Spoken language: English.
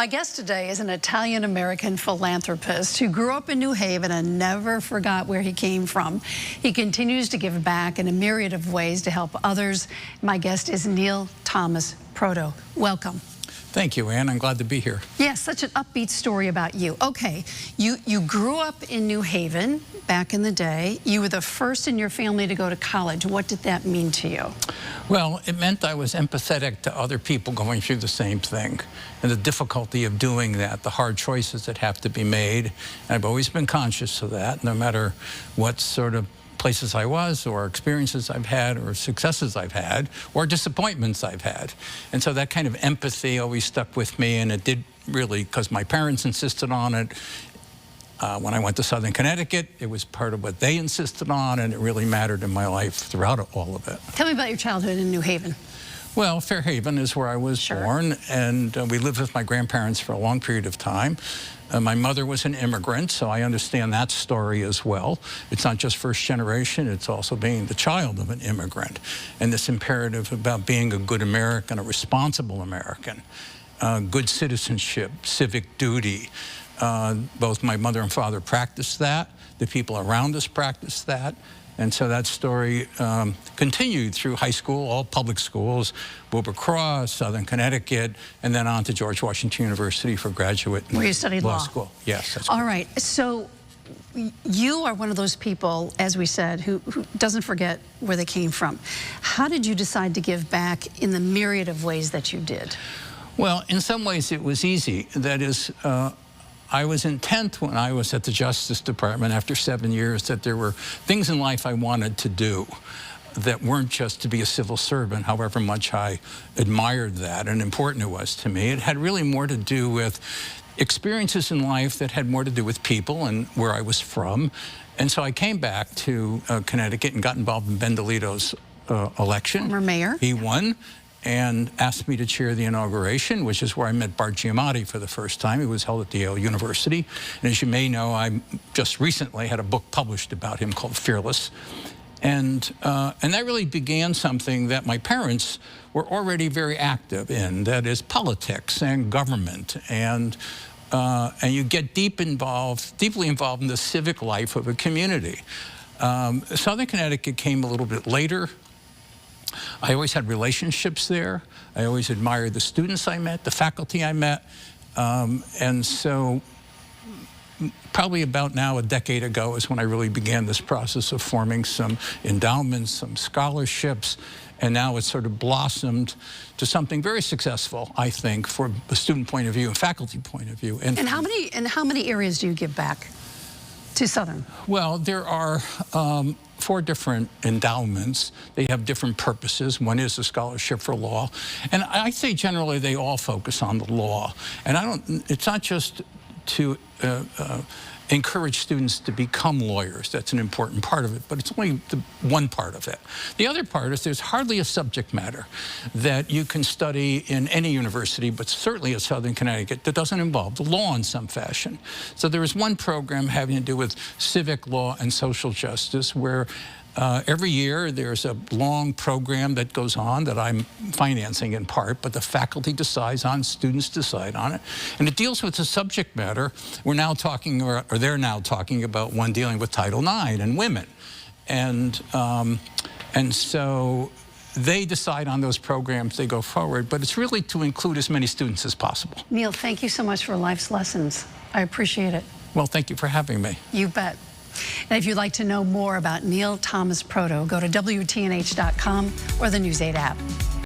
My guest today is an Italian-American philanthropist who grew up in New Haven and never forgot where he came from. He continues to give back in a myriad of ways to help others. My guest is Neil Thomas Proto. Welcome. Thank you, Ann. I'm glad to be here. Yeah, such an upbeat story about you. Okay, you grew up in New Haven back in the day. You were the first in your family to go to college. What did that mean to you? Well, it meant I was empathetic to other people going through the same thing and the difficulty of doing that, the hard choices that have to be made. And I've always been conscious of that, no matter what sort of places I was, or experiences I've had, or successes I've had, or disappointments I've had. And so that kind of empathy always stuck with me, and it did really, because my parents insisted on it. When I went to Southern Connecticut, it was part of what they insisted on, and it really mattered in my life throughout all of it. Tell me about your childhood in New Haven. Well, Fairhaven is where I was born, and we lived with my grandparents for a long period of time. My mother was an immigrant, so I understand that story as well. It's not just first generation, it's also being the child of an immigrant. And this imperative about being a good American, a responsible American, good citizenship, civic duty. Both my mother and father practiced that. The people around us practiced that. And so that story continued through high school, all public schools, Wilbur Cross, Southern Connecticut, and then on to George Washington University for graduate where you studied law. School. Yes, that's all correct. Right. So you are one of those people, as we said, who doesn't forget where they came from. How did you decide to give back in the myriad of ways that you did? Well, in some ways it was easy. That is, I was intent when I was at the Justice Department after 7 years that there were things in life I wanted to do that weren't just to be a civil servant, however much I admired that and important it was to me. It had really more to do with experiences in life that had more to do with people and where I was from. And so I came back to Connecticut and got involved in Ben DeLito's election. Former mayor. He won and asked me to chair the inauguration, which is where I met Bart Giamatti for the first time. It was held at Yale University. And as you may know, I just recently had a book published about him called Fearless. And that really began something that my parents were already very active in, that is politics and government. And you get deeply involved in the civic life of a community. Southern Connecticut came a little bit later. I always had relationships there. I always admired the students I met, the faculty I met. And so probably about now a decade ago is when I really began this process of forming some endowments, some scholarships, and now it's sort of blossomed to something very successful, I think, for a student point of view and faculty point of view. And how many areas do you give back to Southern? Well, there are 4 different endowments. They have different purposes. One is a scholarship for law. And I say generally they all focus on the law. And it's not just to encourage students to become lawyers. That's an important part of it, but it's only one part of it. The other part is there's hardly a subject matter that you can study in any university, but certainly at Southern Connecticut, that doesn't involve the law in some fashion. So there is one program having to do with civic law and social justice where every year there's a long program that goes on that I'm financing in part, but the faculty decides on, students decide on it. And it deals with the subject matter. We're now talking, or they're now talking about one dealing with Title IX and women. And so they decide on those programs, they go forward, but it's really to include as many students as possible. Neil, thank you so much for life's lessons. I appreciate it. Well, thank you for having me. You bet. And if you'd like to know more about Neil Thomas Proto, go to WTNH.com or the News 8 app.